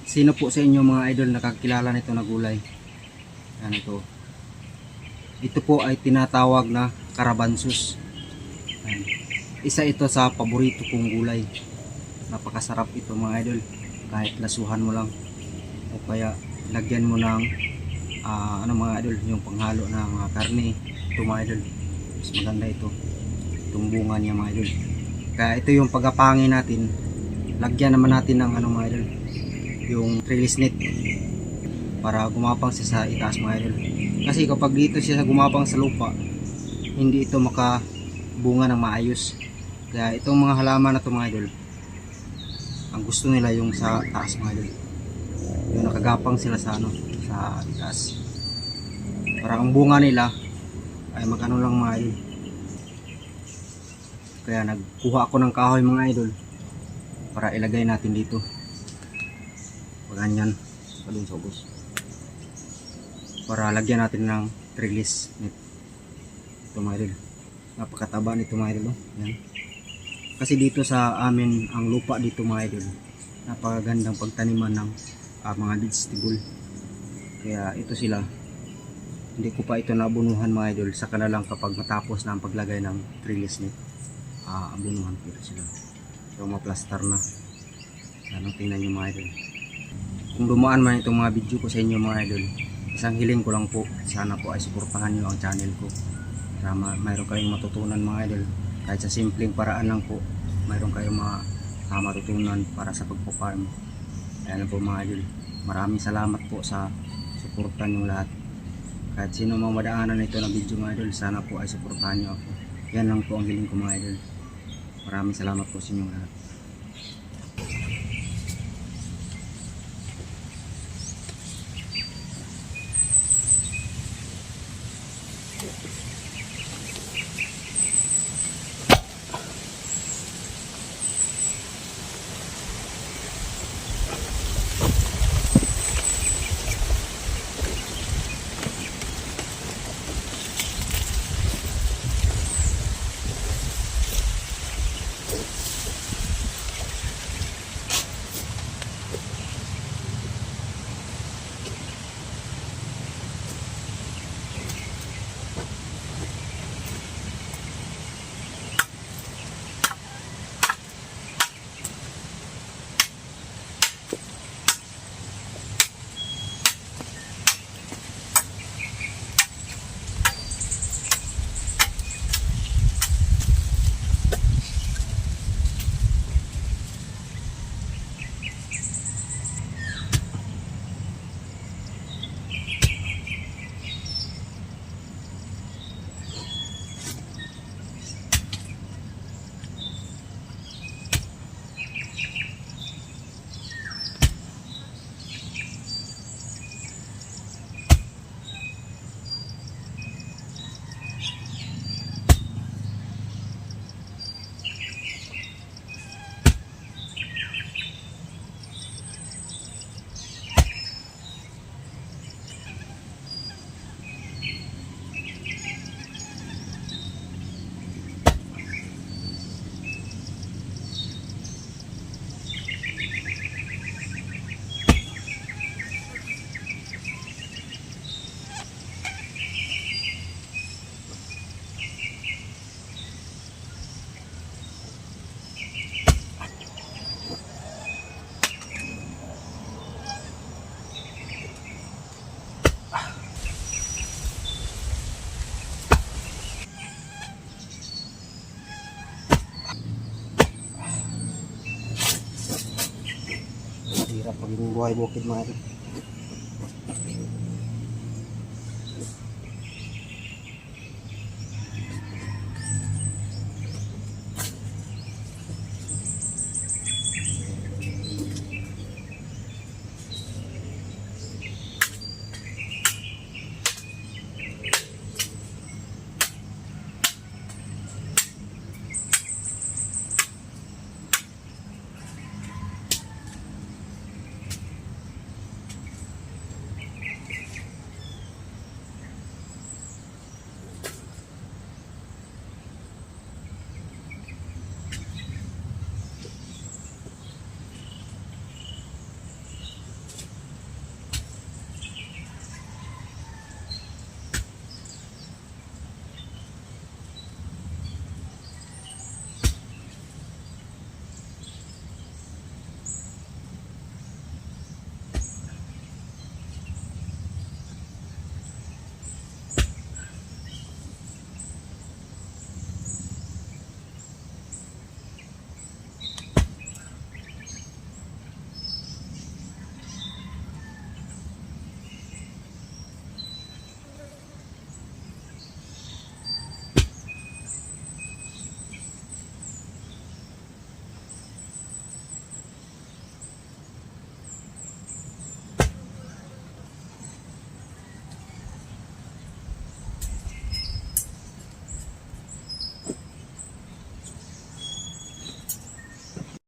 Sino po sa inyo mga idol nakakilala nito na gulay? Yan ito. Ito po ay tinatawag na Carabansus. Yan. Isa ito sa paborito kong gulay. Napakasarap ito mga idol. Kahit lasuhan mo lang. O kaya lagyan mo ng ano mga idol, yung panghalo ng karne. Ito mga idol. Mas maganda ito. Itong bunga niya mga idol. Kaya ito yung pagapangin natin. Lagyan naman natin ng ano mga idol, yung trellis net para gumapang siya sa itaas mga idol. Kasi kapag dito siya gumapang sa lupa, hindi ito makabunga ng maayos. Kaya itong mga halaman na ito mga idol, ang gusto nila yung sa taas mga idol, yung nakagapang sila sa ano, sa itaas, para ang bunga nila ay magano lang mga idol. Kaya nagkuha ako ng kahoy mga idol para ilagay natin dito. Ganyan palun sa ubos para lagyan natin ng trellis net. Ito mga idol, napakataba nito mga idol. Yan. Kasi dito sa amin ang lupa dito mga idol, napakagandang pagtaniman ng mga vegetable. Kaya ito sila, hindi ko pa ito nabunuhan mga idol, saka na lang kapag matapos na ang paglagay ng trellis net, abunuhan ko ito sila. So maplastar na. Yan, tingnan nyo mga idol. Kung dumaan man itong mga video ko sa inyo mga idol, isang hiling ko lang po, sana po ay suportahan nyo ang channel ko para mayroon kayong matutunan mga idol. Kahit sa simpleng paraan lang po, mayroon kayong mga matutunan para sa pagpo-farm. Ayan po mga idol, maraming salamat po sa suportan nyo lahat. Kahit sino mang madaanan ito na video mga idol, sana po ay suportahan nyo ako. Yan lang po ang hiling ko mga idol. Maraming salamat po sa inyo lahat. Hirap paging buhay bukid mga idol.